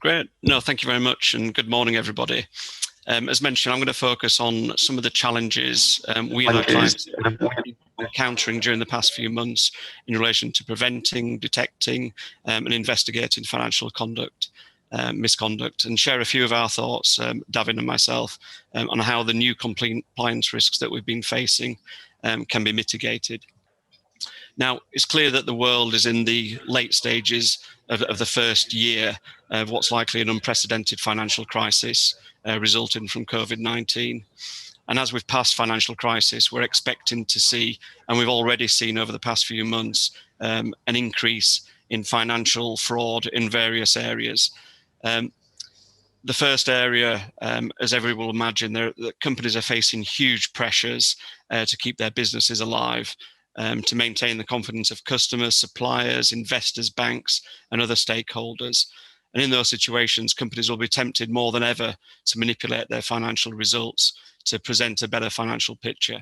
Great. No, thank you very much, and good morning, everybody. As mentioned, I'm going to focus on some of the challenges we and our clients have been encountering during the past few months in relation to preventing, detecting, and investigating financial misconduct, and share a few of our thoughts, Davin and myself, on how the new compliance risks that we've been facing can be mitigated. Now, it's clear that the world is in the late stages of the first year of what's likely an unprecedented financial crisis resulting from COVID-19. And as we've passed financial crisis, we're expecting to see, and we've already seen over the past few months, an increase in financial fraud in various areas. The first area, as everyone will imagine, the companies are facing huge pressures to keep their businesses alive, to maintain the confidence of customers, suppliers, investors, banks, and other stakeholders. And in those situations, companies will be tempted more than ever to manipulate their financial results to present a better financial picture.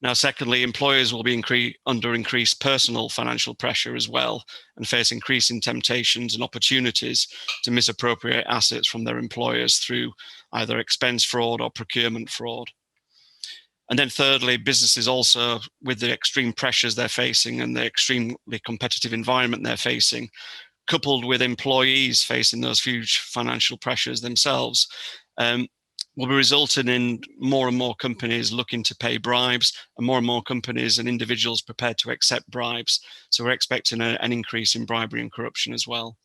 Now, secondly, employers will be under increased personal financial pressure as well, and face increasing temptations and opportunities to misappropriate assets from their employers through either expense fraud or procurement fraud. And then thirdly, businesses also, with the extreme pressures they're facing and the extremely competitive environment they're facing, coupled with employees facing those huge financial pressures themselves, will be resulting in more and more companies looking to pay bribes, and more companies and individuals prepared to accept bribes. So we're expecting an increase in bribery and corruption as well.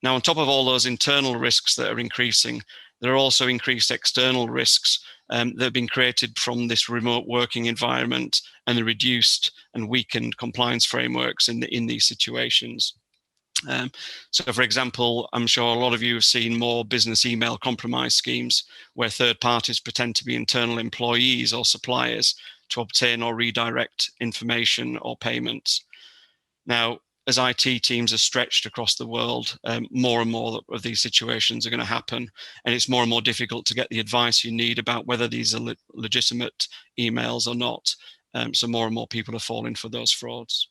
Now, on top of all those internal risks that are increasing, there are also increased external risks that have been created from this remote working environment and the reduced and weakened compliance frameworks in these situations. So, for example, I'm sure a lot of you have seen more business email compromise schemes where third parties pretend to be internal employees or suppliers to obtain or redirect information or payments. Now, as IT teams are stretched across the world, more and more of these situations are going to happen, and it's more and more difficult to get the advice you need about whether these are legitimate emails or not. So more and more people are falling for those frauds.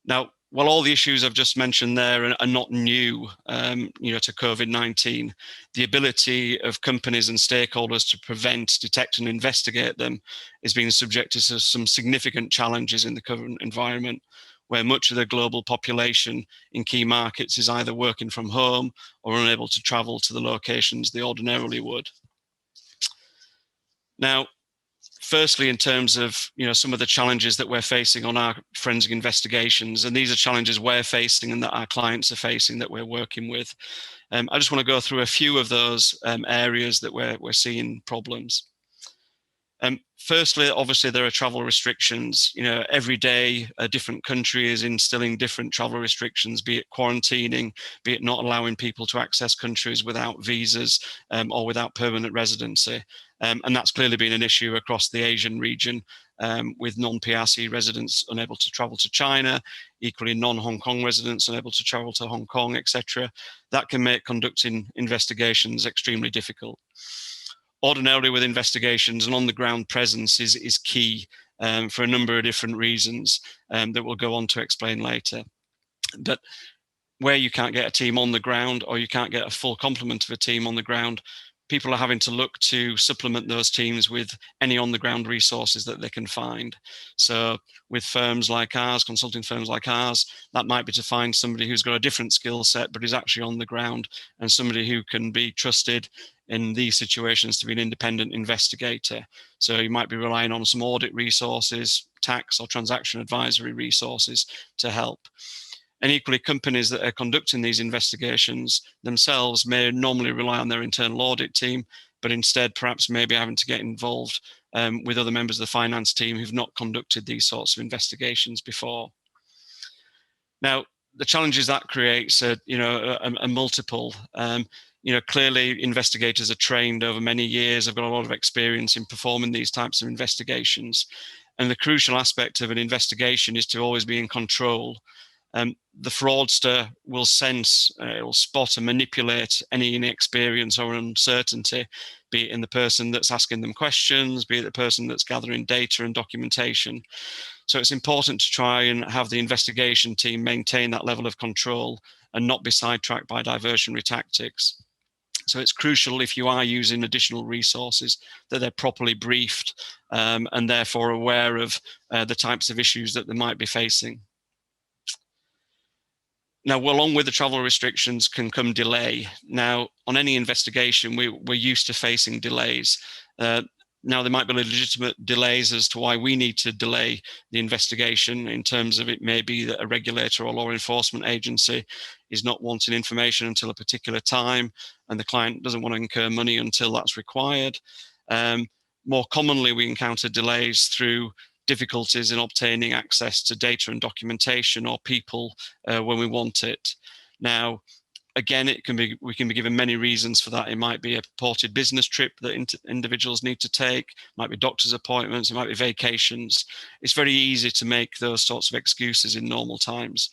Now, while all the issues I've just mentioned there are not new, to COVID-19, the ability of companies and stakeholders to prevent, detect, and investigate them is being subjected to some significant challenges in the current environment, where much of the global population in key markets is either working from home or unable to travel to the locations they ordinarily would. Now, firstly, in terms of some of the challenges that we're facing on our forensic investigations, and these are challenges we're facing and that our clients are facing that we're working with. I just want to go through a few of those areas that we're seeing problems. Firstly, obviously, there are travel restrictions. Every day a different country is instilling different travel restrictions, be it quarantining, be it not allowing people to access countries without visas or without permanent residency. And that's clearly been an issue across the Asian region, with non-PRC residents unable to travel to China, equally non-Hong Kong residents unable to travel to Hong Kong, etc. That can make conducting investigations extremely difficult. Ordinarily, with investigations, an on-the-ground presence is key for a number of different reasons that we'll go on to explain later. But where you can't get a team on the ground, or you can't get a full complement of a team on the ground, people are having to look to supplement those teams with any on-the-ground resources that they can find. So with firms like ours, consulting firms like ours, that might be to find somebody who's got a different skill set, but is actually on the ground, and somebody who can be trusted in these situations to be an independent investigator. So you might be relying on some audit resources, tax or transaction advisory resources to help. And equally, companies that are conducting these investigations themselves may normally rely on their internal audit team, but instead perhaps maybe having to get involved with other members of the finance team who've not conducted these sorts of investigations before. Now, the challenges that creates are multiple. Clearly investigators are trained over many years, have got a lot of experience in performing these types of investigations. And the crucial aspect of an investigation is to always be in control The fraudster will sense, will spot and manipulate any inexperience or uncertainty, be it in the person that's asking them questions, be it the person that's gathering data and documentation. So it's important to try and have the investigation team maintain that level of control and not be sidetracked by diversionary tactics. So it's crucial, if you are using additional resources, that they're properly briefed and therefore aware of the types of issues that they might be facing. Now, along with the travel restrictions can come delay. Now, on any investigation, we're used to facing delays. Now, there might be legitimate delays as to why we need to delay the investigation. In terms of, it may be that a regulator or law enforcement agency is not wanting information until a particular time, and the client doesn't want to incur money until that's required. More commonly, we encounter delays through difficulties in obtaining access to data and documentation or people when we want it. Now, again, we can be given many reasons for that. It might be a purported business trip that individuals need to take, might be doctor's appointments, it might be vacations. It's very easy to make those sorts of excuses in normal times.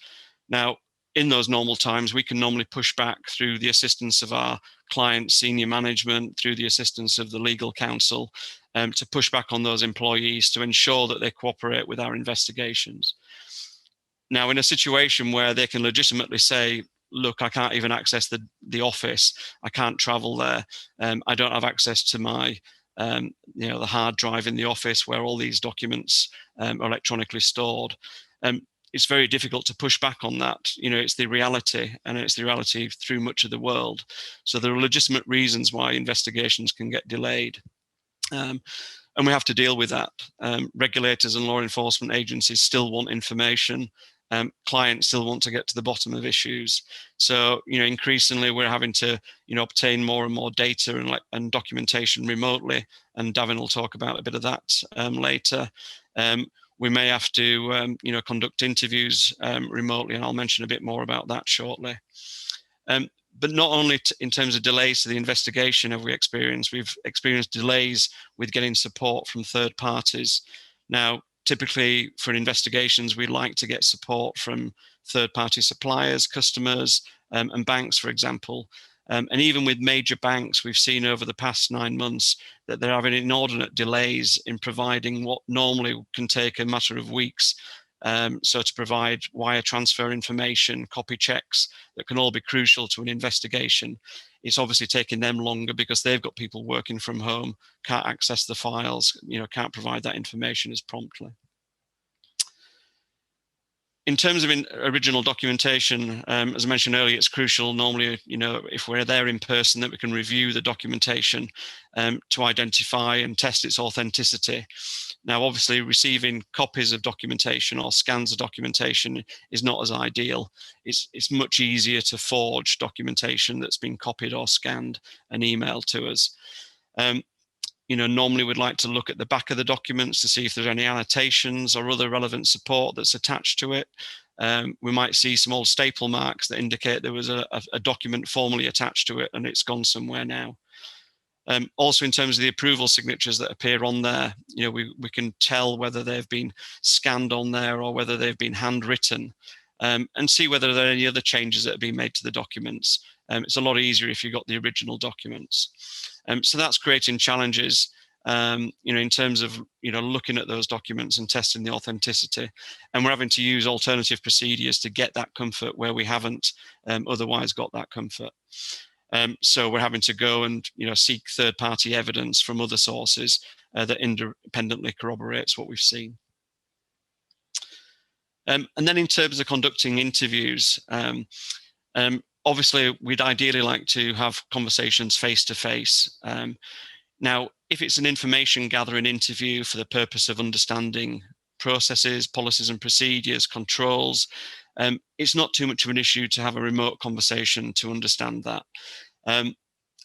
Now, in those normal times, we can normally push back through the assistance of our client senior management, through the assistance of the legal counsel, to push back on those employees to ensure that they cooperate with our investigations. Now, in a situation where they can legitimately say, look, I can't even access the office, I can't travel there, I don't have access to my the hard drive in the office where all these documents are electronically stored, it's very difficult to push back on that. It's the reality, and it's the reality through much of the world. So there are legitimate reasons why investigations can get delayed. And we have to deal with that. Regulators and law enforcement agencies still want information. Clients still want to get to the bottom of issues. So, increasingly we're having to, obtain more and more data and documentation remotely. And Davin will talk about a bit of that later. We may have to, conduct interviews remotely, and I'll mention a bit more about that shortly. But not only in terms of delays to the investigation we've experienced delays with getting support from third parties. Now, typically for investigations, we like to get support from third-party suppliers, customers, and banks, for example. And even with major banks, we've seen over the past 9 months that they're having inordinate delays in providing what normally can take a matter of weeks. So to provide wire transfer information, copy checks, that can all be crucial to an investigation. It's obviously taking them longer because they've got people working from home, can't access the files, can't provide that information as promptly. In terms of original documentation, as I mentioned earlier, it's crucial normally, if we're there in person, that we can review the documentation to identify and test its authenticity. Now, obviously, receiving copies of documentation or scans of documentation is not as ideal. It's much easier to forge documentation that's been copied or scanned and emailed to us. Normally we'd like to look at the back of the documents to see if there's any annotations or other relevant support that's attached to it. We might see some old staple marks that indicate there was a document formally attached to it and it's gone somewhere now. Also, in terms of the approval signatures that appear on there, we can tell whether they've been scanned on there or whether they've been handwritten, and see whether there are any other changes that have been made to the documents. It's a lot easier if you've got the original documents. So that's creating challenges, in terms of, looking at those documents and testing the authenticity. And we're having to use alternative procedures to get that comfort where we haven't otherwise got that comfort. So we're having to go and, seek third-party evidence from other sources that independently corroborates what we've seen. And then in terms of conducting interviews, obviously, we'd ideally like to have conversations face-to-face. Now, if it's an information gathering interview for the purpose of understanding processes, policies and procedures, controls, it's not too much of an issue to have a remote conversation to understand that.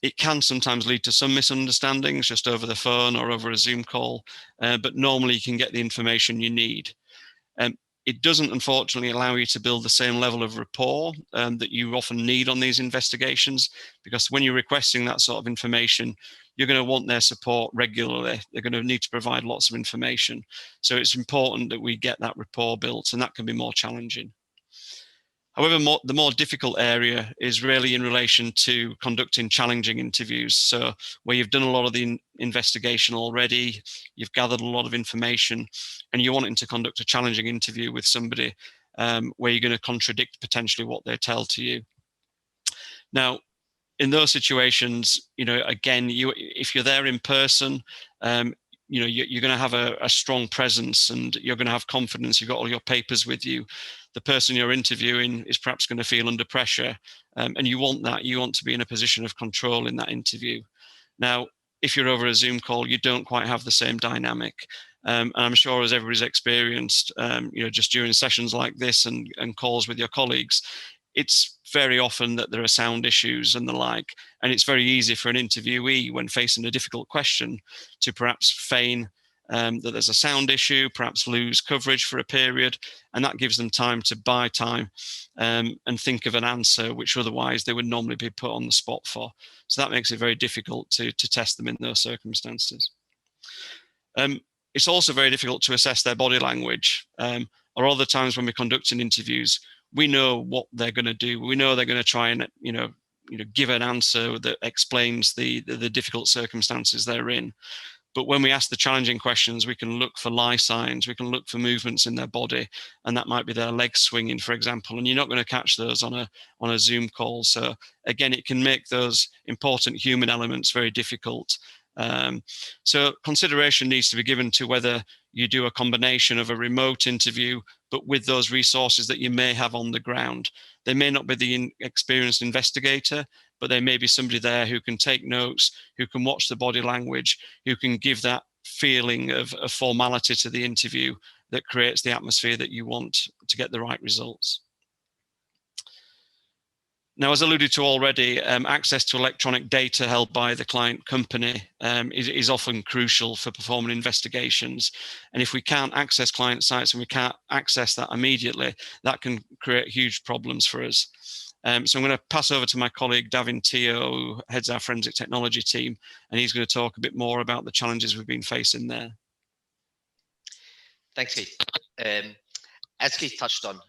It can sometimes lead to some misunderstandings just over the phone or over a Zoom call, but normally you can get the information you need. It doesn't, unfortunately, allow you to build the same level of rapport that you often need on these investigations, because when you're requesting that sort of information, you're going to want their support regularly. They're going to need to provide lots of information. So it's important that we get that rapport built, and that can be more challenging. However, the more difficult area is really in relation to conducting challenging interviews. So where you've done a lot of the investigation already, you've gathered a lot of information, and you're wanting to conduct a challenging interview with somebody where you're going to contradict potentially what they tell to you. Now, in those situations, again, if you're there in person, you're going to have a strong presence, and you're going to have confidence. You've got all your papers with you. The person you're interviewing is perhaps going to feel under pressure, and you want that. You want to be in a position of control in that interview. Now, if you're over a Zoom call, you don't quite have the same dynamic. And I'm sure, as everybody's experienced, just during sessions like this and calls with your colleagues, it's very often that there are sound issues and the like, and it's very easy for an interviewee, when facing a difficult question, to perhaps feign that there's a sound issue, perhaps lose coverage for a period, and that gives them time to buy time and think of an answer which otherwise they would normally be put on the spot for. So that makes it very difficult to test them in those circumstances. It's also very difficult to assess their body language. Or other times when we're conducting interviews, we know what they're going to do. We know they're going to try and give an answer that explains the difficult circumstances they're in. But when we ask the challenging questions, we can look for lie signs, we can look for movements in their body, and that might be their legs swinging, for example, and you're not going to catch those on a Zoom call. So again, it can make those important human elements very difficult. So consideration needs to be given to whether you do a combination of a remote interview, but with those resources that you may have on the ground. They may not be the experienced investigator, but there may be somebody there who can take notes, who can watch the body language, who can give that feeling of formality to the interview that creates the atmosphere that you want to get the right results. Now, as alluded to already, access to electronic data held by the client company is often crucial for performing investigations. And if we can't access client sites and we can't access that immediately, that can create huge problems for us. So I'm going to pass over to my colleague, Davin Teo, who heads our forensic technology team, and he's going to talk a bit more about the challenges we've been facing there. Thanks, Keith. As Keith touched on,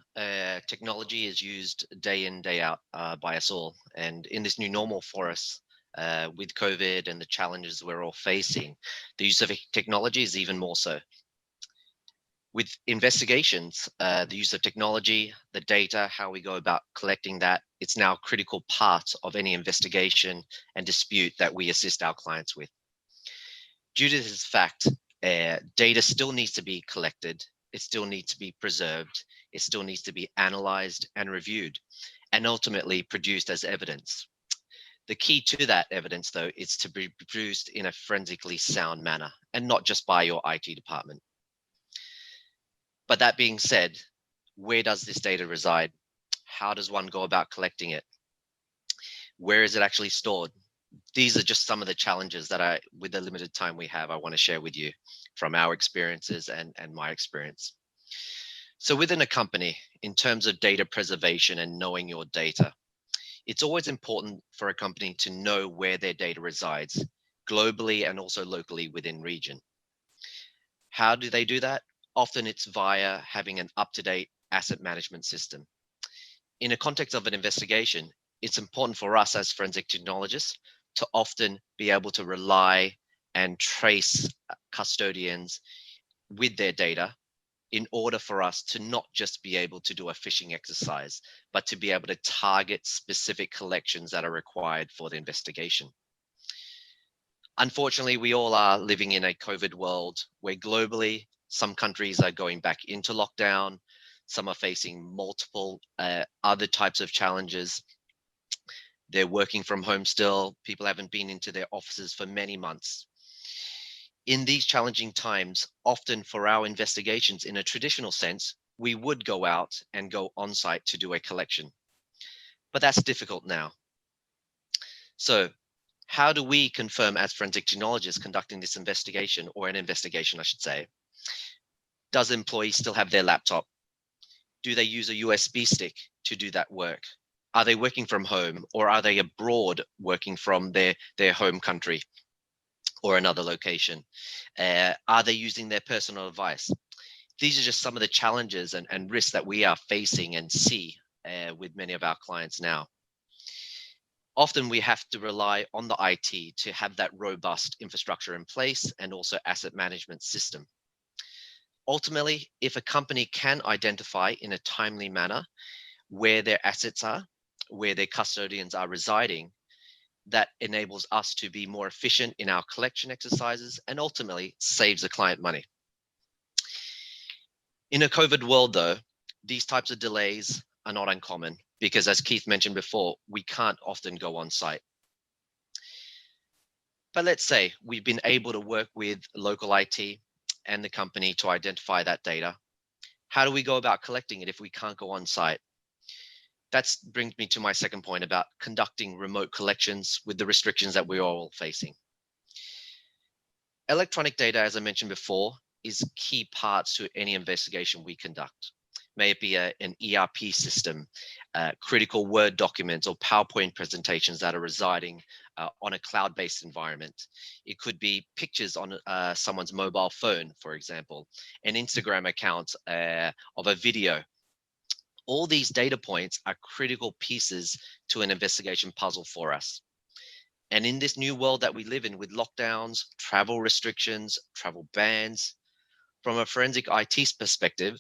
technology is used day in, day out by us all. And in this new normal for us, with COVID and the challenges we're all facing, the use of technology is even more so. With investigations, the use of technology, the data, how we go about collecting that, it's now a critical part of any investigation and dispute that we assist our clients with. Due to this fact, data still needs to be collected, it still needs to be preserved, it still needs to be analyzed and reviewed, and ultimately produced as evidence. The key to that evidence, though, is to be produced in a forensically sound manner, and not just by your IT department. But that being said, where does this data reside? How does one go about collecting it? Where is it actually stored? These are just some of the challenges that with the limited time we have, I want to share with you from our experiences and my experience. So within a company, in terms of data preservation and knowing your data, it's always important for a company to know where their data resides, globally and also locally within region. How do they do that? Often it's via having an up-to-date asset management system. In a context of an investigation, it's important for us as forensic technologists to often be able to rely and trace custodians with their data in order for us to not just be able to do a phishing exercise, but to be able to target specific collections that are required for the investigation. Unfortunately, we all are living in a COVID world where globally, some countries are going back into lockdown, some are facing multiple other types of challenges. They're working from home still. People haven't been into their offices for many months. In these challenging times, often for our investigations in a traditional sense, we would go out and go on site to do a collection. But that's difficult now. So how do we confirm as forensic technologists conducting this investigation, or an investigation, I should say, does employees still have their laptop? Do they use a USB stick to do that work? Are they working from home, or are they abroad working from their home country or another location? Are they using their personal device? These are just some of the challenges and risks that we are facing and see with many of our clients now. Often we have to rely on the IT to have that robust infrastructure in place and also asset management system. Ultimately, if a company can identify in a timely manner where their assets are, where their custodians are residing, that enables us to be more efficient in our collection exercises and ultimately saves the client money. In a COVID world though, these types of delays are not uncommon because, as Keith mentioned before, we can't often go on site. But let's say we've been able to work with local IT and the company to identify that data. How do we go about collecting it if we can't go on site? That brings me to my second point about conducting remote collections with the restrictions that we're all facing. Electronic data, as I mentioned before, is key parts to any investigation we conduct. May it be an ERP system, critical Word documents or PowerPoint presentations that are residing on a cloud-based environment. It could be pictures on someone's mobile phone, for example, an Instagram account of a video. All these data points are critical pieces to an investigation puzzle for us. And in this new world that we live in with lockdowns, travel restrictions, travel bans, from a forensic IT perspective,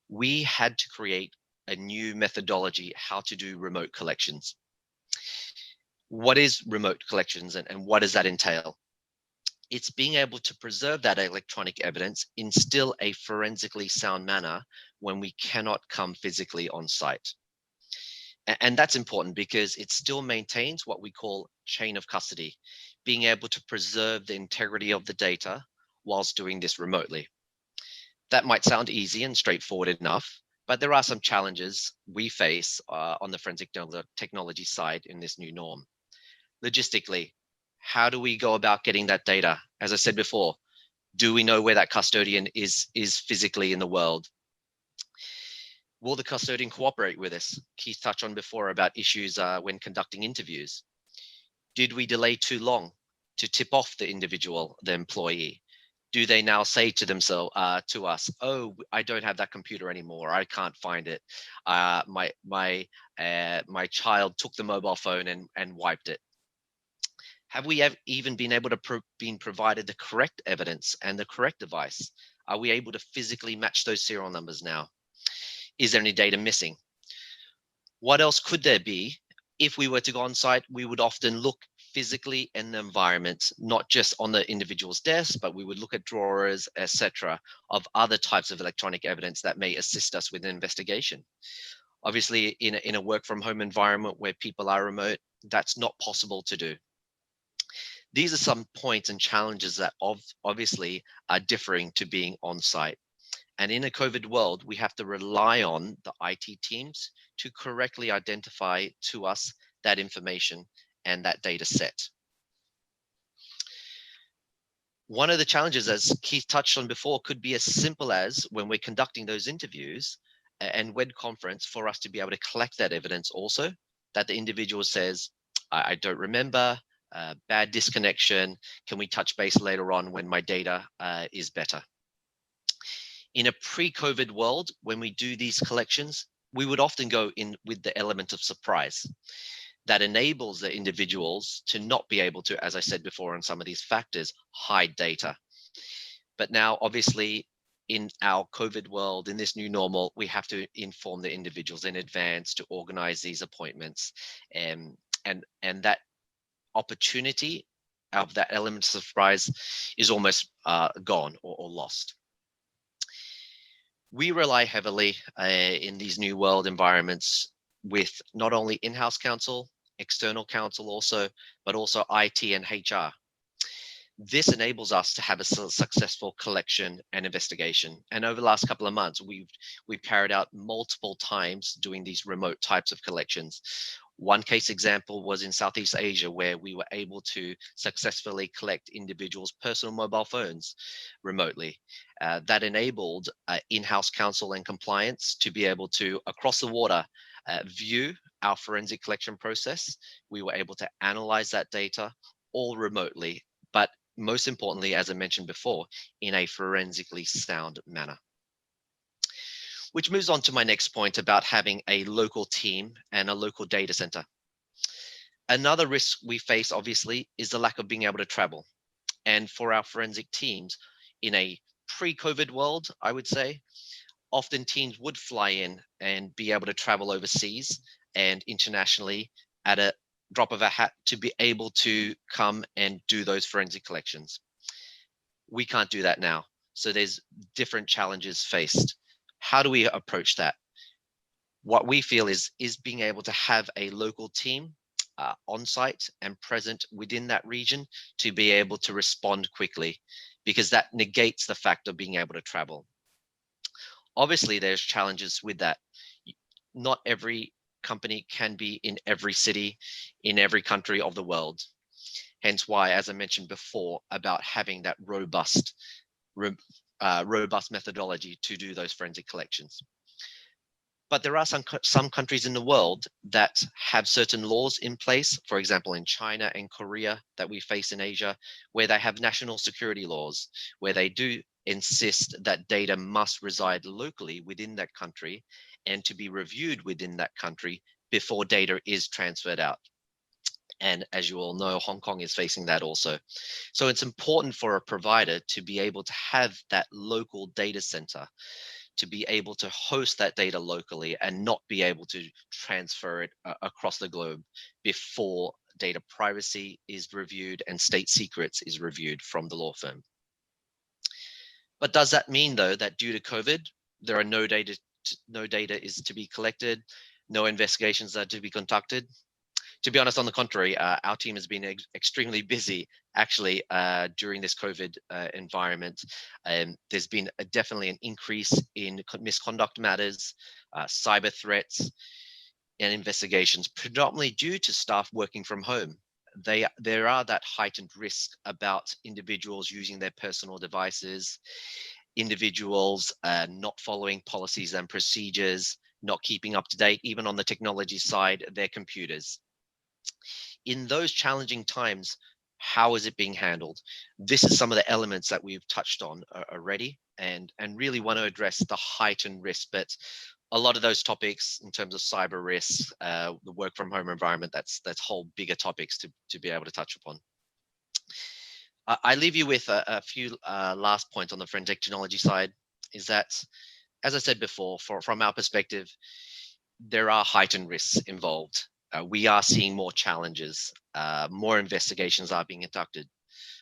we had to create a new methodology how to do remote collections. What is remote collections and what does that entail? It's being able to preserve that electronic evidence in still a forensically sound manner when we cannot come physically on site. And that's important because it still maintains what we call chain of custody, being able to preserve the integrity of the data whilst doing this remotely. That might sound easy and straightforward enough, but there are some challenges we face on the forensic technology side in this new norm. Logistically, how do we go about getting that data? As I said before, do we know where that custodian is physically in the world? Will the custodian cooperate with us? Keith touched on before about issues when conducting interviews. Did we delay too long to tip off the individual, the employee? Do they now say to themselves, to us, "Oh, I don't have that computer anymore. I can't find it. My child took the mobile phone and wiped it." Have we even been able to been provided the correct evidence and the correct device? Are we able to physically match those serial numbers now? Is there any data missing? What else could there be? If we were to go on site, we would often look physically in the environment, not just on the individual's desk, but we would look at drawers, etc., of other types of electronic evidence that may assist us with an investigation. Obviously, in a work from home environment where people are remote, that's not possible to do. These are some points and challenges that obviously are differing to being on site. And in a COVID world, we have to rely on the IT teams to correctly identify to us that information and that data set. One of the challenges, as Keith touched on before, could be as simple as when we're conducting those interviews and web conference for us to be able to collect that evidence also, that the individual says, I don't remember, bad disconnection, can we touch base later on when my data is better? In a pre-COVID world, when we do these collections, we would often go in with the element of surprise that enables the individuals to not be able to, as I said before, on some of these factors, hide data. But now, obviously, in our COVID world, in this new normal, we have to inform the individuals in advance to organize these appointments. And that opportunity of that element of surprise is almost gone or lost. We rely heavily in these new world environments with not only in-house counsel, external counsel also, but also IT and HR. This enables us to have a successful collection and investigation. And over the last couple of months, we've carried out multiple times doing these remote types of collections. One case example was in Southeast Asia, where we were able to successfully collect individuals' personal mobile phones remotely. That enabled in-house counsel and compliance to be able to, across the water, view our forensic collection process. We were able to analyze that data all remotely, but most importantly, as I mentioned before, in a forensically sound manner. Which moves on to my next point about having a local team and a local data center. Another risk we face, obviously, is the lack of being able to travel. And for our forensic teams, in a pre-COVID world, I would say, often teams would fly in and be able to travel overseas and internationally at a drop of a hat to be able to come and do those forensic collections. We can't do that now. So there's different challenges faced. How do we approach that? What we feel is being able to have a local team on site and present within that region to be able to respond quickly, because that negates the fact of being able to travel. Obviously, there's challenges with that. Not every company can be in every city, in every country of the world. Hence why, as I mentioned before, about having that robust methodology to do those forensic collections. But there are some countries in the world that have certain laws in place, for example, in China and Korea that we face in Asia, where they have national security laws, where they do insist that data must reside locally within that country and to be reviewed within that country before data is transferred out. And as you all know, Hong Kong is facing that also. So it's important for a provider to be able to have that local data center, to be able to host that data locally and not be able to transfer it across the globe before data privacy is reviewed and state secrets is reviewed from the law firm. But does that mean, though, that due to COVID, there are no data is to be collected, no investigations are to be conducted? To be honest, on the contrary, our team has been extremely busy actually during this COVID environment. There's been definitely an increase in misconduct matters, cyber threats, and investigations, predominantly due to staff working from home. There are that heightened risk about individuals using their personal devices, individuals not following policies and procedures, not keeping up to date, even on the technology side, their computers. In those challenging times, how is it being handled? This is some of the elements that we've touched on already, and really want to address the heightened risk. But a lot of those topics in terms of cyber risks, the work from home environment, that's whole bigger topics to be able to touch upon. I leave you with a few last points on the forensic technology side, is that, as I said before, from our perspective, there are heightened risks involved. We are seeing more challenges, more investigations are being conducted.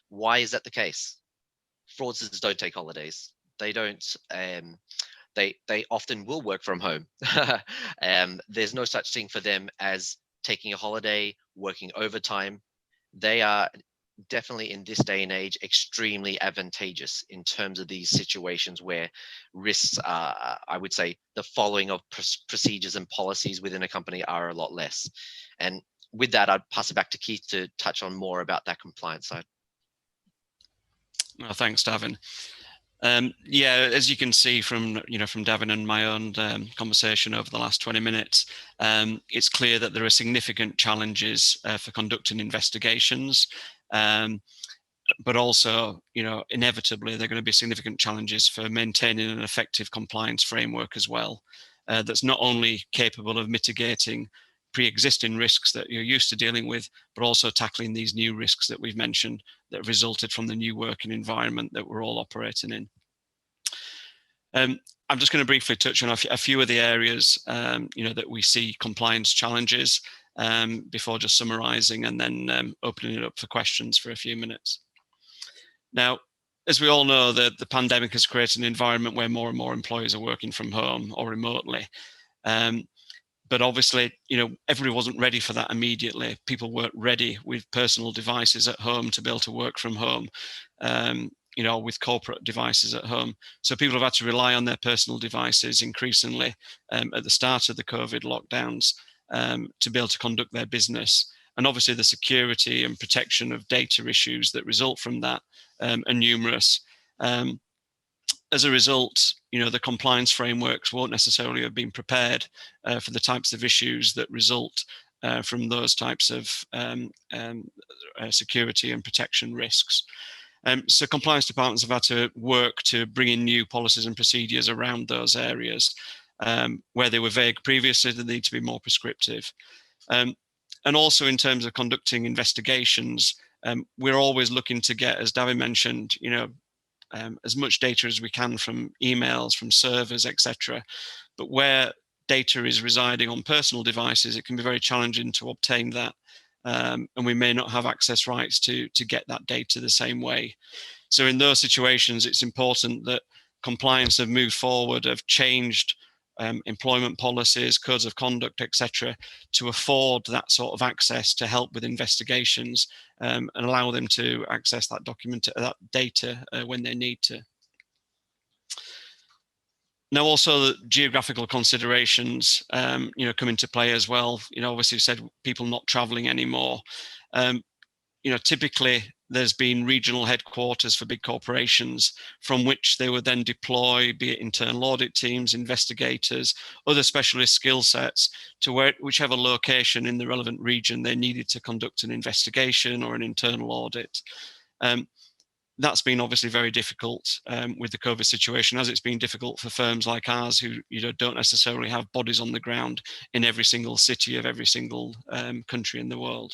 Why is that the case? Fraudsters don't take holidays. They don't. They often will work from home. There's no such thing for them as taking a holiday, working overtime. They are definitely in this day and age extremely advantageous in terms of these situations where risks are, I would say, the following of procedures and policies within a company are a lot less. And with that, I'd pass it back to Keith to touch on more about that compliance side. Well, thanks, Davin. Yeah, as you can see from Davin and my own conversation over the last 20 minutes, it's clear that there are significant challenges for conducting investigations, but also, inevitably there are going to be significant challenges for maintaining an effective compliance framework as well, that's not only capable of mitigating pre-existing risks that you're used to dealing with, but also tackling these new risks that we've mentioned that have resulted from the new working environment that we're all operating in. I'm just going to briefly touch on a few of the areas, that we see compliance challenges before just summarising and then opening it up for questions for a few minutes. Now, as we all know, the pandemic has created an environment where more and more employees are working from home or remotely. But obviously, everybody wasn't ready for that immediately. People weren't ready with personal devices at home to be able to work from home, with corporate devices at home. So people have had to rely on their personal devices increasingly at the start of the COVID lockdowns to be able to conduct their business. And obviously the security and protection of data issues that result from that are numerous. As a result, the compliance frameworks won't necessarily have been prepared for the types of issues that result from those types of security and protection risks. So compliance departments have had to work to bring in new policies and procedures around those areas. where they were vague previously, they need to be more prescriptive. And also in terms of conducting investigations, we're always looking to get, as Davi mentioned, as much data as we can from emails, from servers, etc. But where data is residing on personal devices, it can be very challenging to obtain that. And we may not have access rights to get that data the same way. So in those situations, it's important that compliance have moved forward, have changed employment policies, codes of conduct, etc., to afford that sort of access to help with investigations and allow them to access that that data when they need to. Now, also the geographical considerations, come into play as well. Obviously, you said people not traveling anymore. Typically there's been regional headquarters for big corporations from which they would then deploy, be it internal audit teams, investigators, other specialist skill sets to whichever location in the relevant region they needed to conduct an investigation or an internal audit. That's been obviously very difficult with the COVID situation, as it's been difficult for firms like ours who don't necessarily have bodies on the ground in every single city of every single country in the world.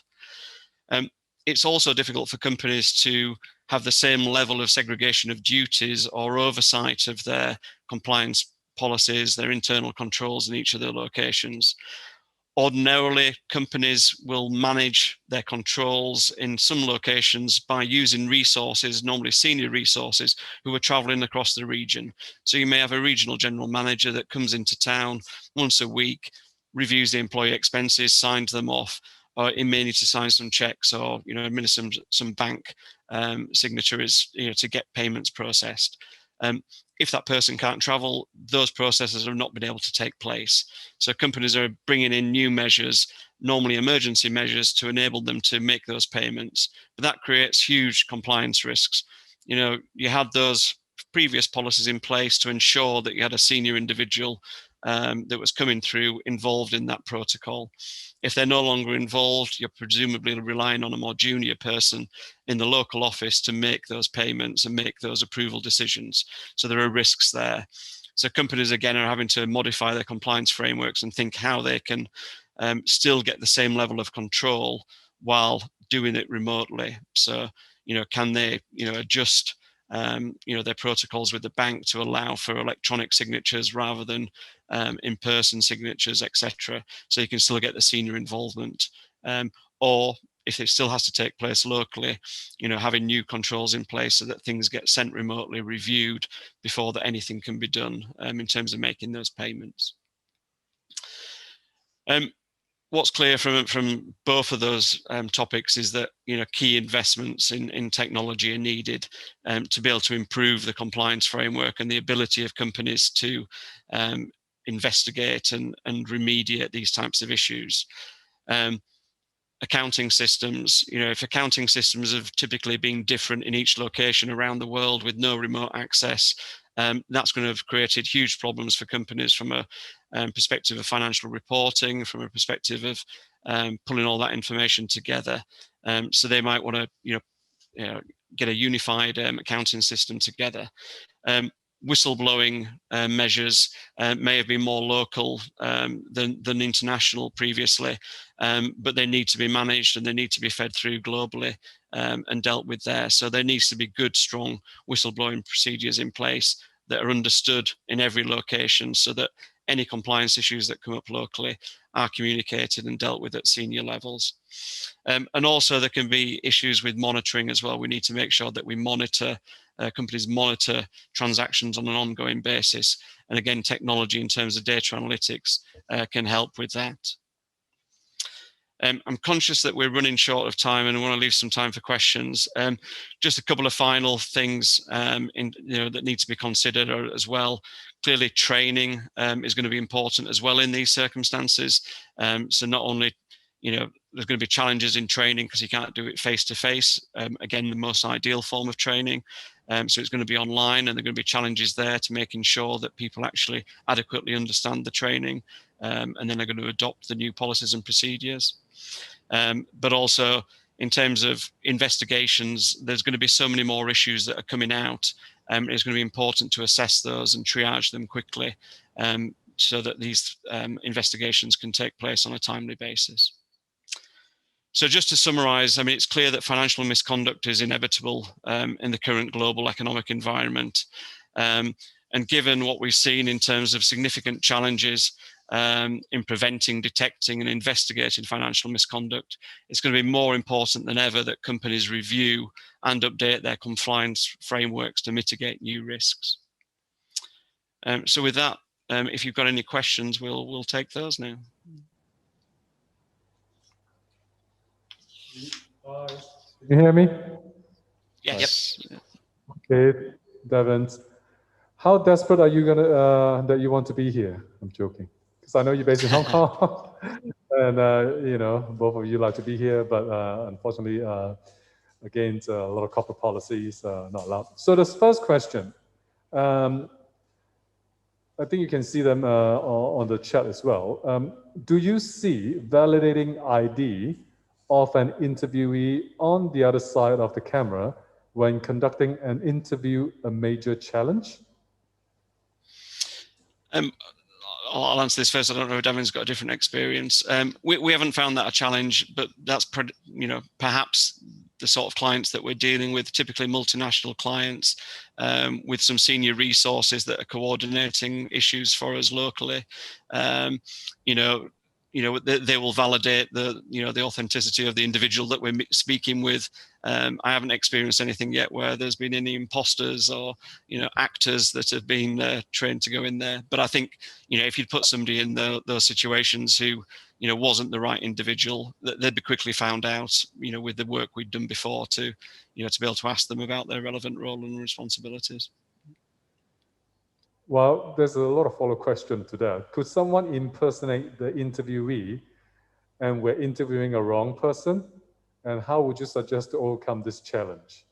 It's also difficult for companies to have the same level of segregation of duties or oversight of their compliance policies, their internal controls in each of their locations. Ordinarily, companies will manage their controls in some locations by using resources, normally senior resources, who are traveling across the region. So you may have a regional general manager that comes into town once a week, reviews the employee expenses, signs them off, or it may need to sign some checks or administer some bank signatures to get payments processed. If that person can't travel, those processes have not been able to take place. So companies are bringing in new measures, normally emergency measures, to enable them to make those payments. But that creates huge compliance risks. You had those previous policies in place to ensure that you had a senior individual that was coming through involved in that protocol. If they're no longer involved, you're presumably relying on a more junior person in the local office to make those payments and make those approval decisions. So there are risks there. So companies, again, are having to modify their compliance frameworks and think how they can still get the same level of control while doing it remotely. So, can they, adjust their protocols with the bank to allow for electronic signatures rather than in-person signatures, etc. So you can still get the senior involvement. Or if it still has to take place locally, having new controls in place so that things get sent remotely, reviewed before that anything can be done in terms of making those payments. What's clear from both of those topics is that key investments in technology are needed to be able to improve the compliance framework and the ability of companies to investigate and remediate these types of issues. Accounting systems, if accounting systems have typically been different in each location around the world with no remote access, that's going to have created huge problems for companies from a perspective of financial reporting, from a perspective of pulling all that information together. So they might want to, get a unified accounting system together. Whistleblowing measures may have been more local than international previously, but they need to be managed and they need to be fed through globally and dealt with there. So there needs to be good, strong whistleblowing procedures in place that are understood in every location so that any compliance issues that come up locally are communicated and dealt with at senior levels. And also there can be issues with monitoring as well. We need to make sure that we monitor, companies monitor transactions on an ongoing basis. And again, technology in terms of data analytics can help with that. I'm conscious that we're running short of time and I want to leave some time for questions. Just a couple of final things that need to be considered as well. Clearly, training is going to be important as well in these circumstances. So not only, there's going to be challenges in training because you can't do it face to face. Again, the most ideal form of training. So it's going to be online, and there are going to be challenges there to making sure that people actually adequately understand the training, and then they're going to adopt the new policies and procedures. But also in terms of investigations, there's going to be so many more issues that are coming out. It's going to be important to assess those and triage them quickly so that these investigations can take place on a timely basis. So just to summarize, I mean, it's clear that financial misconduct is inevitable in the current global economic environment. And given what we've seen in terms of significant challenges in preventing, detecting, and investigating financial misconduct, it's going to be more important than ever that companies review and update their compliance frameworks to mitigate new risks. So with that, if you've got any questions, we'll take those now. Can you hear me? Yes. Yep. Okay, Devin. How desperate are you gonna that you want to be here? I'm joking, because I know you're based in Hong Kong, and you know, both of you like to be here, but unfortunately, against a lot of corporate policies, not allowed. So this first question, I think you can see them on the chat as well. Do you see validating ID of an interviewee on the other side of the camera when conducting an interview a major challenge? I'll answer this first. I don't know if Davin's got a different experience. We haven't found that a challenge, but that's perhaps the sort of clients that we're dealing with, typically multinational clients with some senior resources that are coordinating issues for us locally. They will validate the authenticity of the individual that we're speaking with. I haven't experienced anything yet where there's been any imposters or actors that have been trained to go in there. But I think if you'd put somebody in those situations who wasn't the right individual, they'd be quickly found out with the work we'd done before to be able to ask them about their relevant role and responsibilities. Well, there's a lot of follow-up question to that. Could someone impersonate the interviewee and we're interviewing a wrong person? And how would you suggest to overcome this challenge?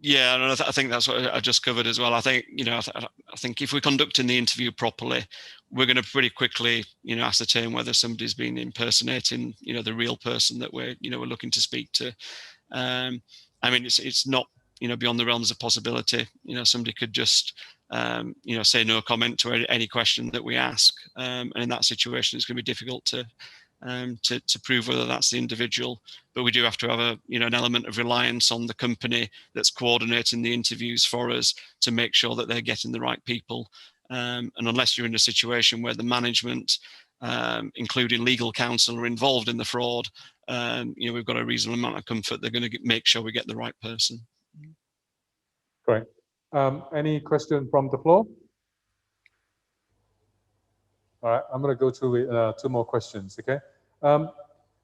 Yeah, and I think that's what I just covered as well. I think I think if we're conducting the interview properly, we're going to pretty quickly ascertain whether somebody's been impersonating the real person that we're looking to speak to. I mean, it's not beyond the realms of possibility. Somebody could just say no comment to any question that we ask, and in that situation, it's going to be difficult to prove whether that's the individual. But we do have to have an element of reliance on the company that's coordinating the interviews for us to make sure that they're getting the right people. And unless you're in a situation where the management, including legal counsel, are involved in the fraud, we've got a reasonable amount of comfort they're going to make sure we get the right person. Great. Any question from the floor? All right, I'm going to go through two more questions, okay?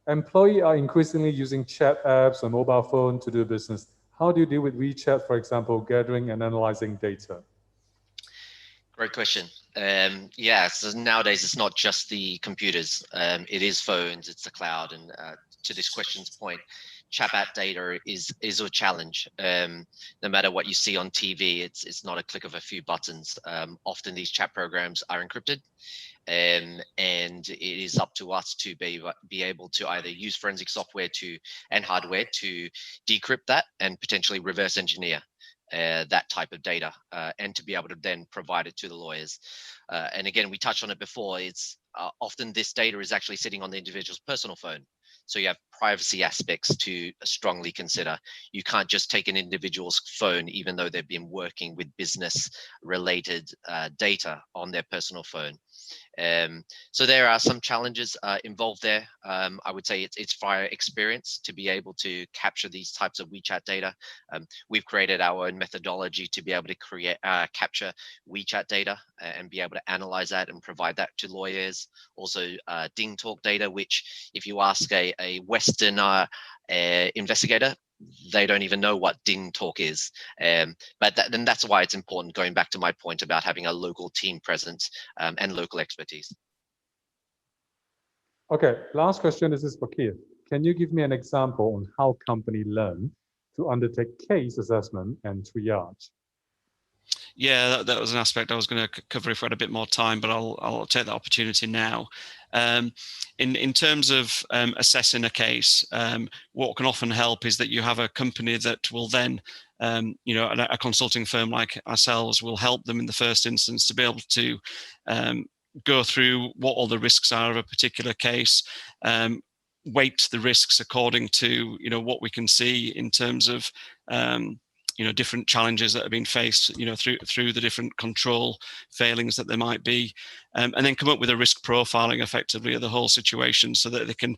Employees are increasingly using chat apps on mobile phone to do business. How do you deal with WeChat, for example, gathering and analyzing data? Great question. So nowadays it's not just the computers, it is phones, it's the cloud. And to this question's point, chat app data is a challenge. No matter what you see on TV, it's not a click of a few buttons. Often these chat programs are encrypted, and it is up to us to be able to either use forensic software and hardware to decrypt that and potentially reverse engineer that type of data, and to be able to then provide it to the lawyers. And again, we touched on it before, it's often this data is actually sitting on the individual's personal phone. So you have privacy aspects to strongly consider. You can't just take an individual's phone, even though they've been working with business related data on their personal phone. So there are some challenges involved there. I would say it's via experience to be able to capture these types of WeChat data. We've created our own methodology to be able to capture WeChat data and be able to analyze that and provide that to lawyers. Also DingTalk data, which if you ask a Western investigator, they don't even know what DingTalk is. But then that's why it's important, going back to my point about having a local team presence and local expertise. Okay, last question. This is for Keith. Can you give me an example on how company learn to undertake case assessment and triage? Yeah, that was an aspect I was going to cover if we had a bit more time, but I'll take that opportunity now. In terms of assessing a case, what can often help is that you have a company that will then, a consulting firm like ourselves will help them in the first instance to be able to go through what all the risks are of a particular case, weight the risks according to what we can see in terms of different challenges that have been faced through the different control failings that there might be, and then come up with a risk profiling effectively of the whole situation so that they can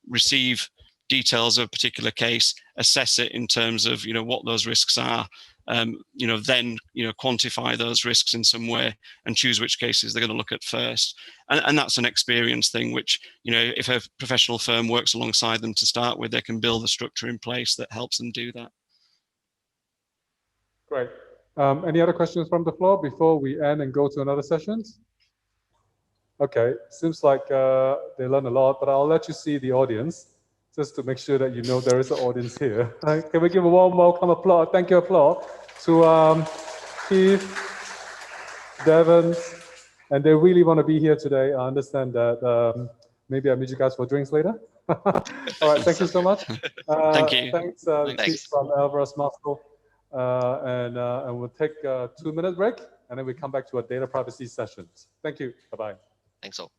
receive details of a particular case, assess it in terms of what those risks are, then quantify those risks in some way and choose which cases they're going to look at first. And that's an experience thing which if a professional firm works alongside them to start with, they can build a structure in place that helps them do that. Great. Any other questions from the floor before we end and go to another session? Okay, seems like they learned a lot, but I'll let you see the audience just to make sure that you know there is an audience here. Can we give a warm welcome applause? Thank you, applause to Keith, Devon, and they really want to be here today. I understand that maybe I'll meet you guys for drinks later. All right, thank you so much. Thank you. Thanks, Keith from Alvarez Marsal. And we'll take a 2-minute break, and then we come back to our data privacy sessions. Thank you. Bye-bye. Thanks all.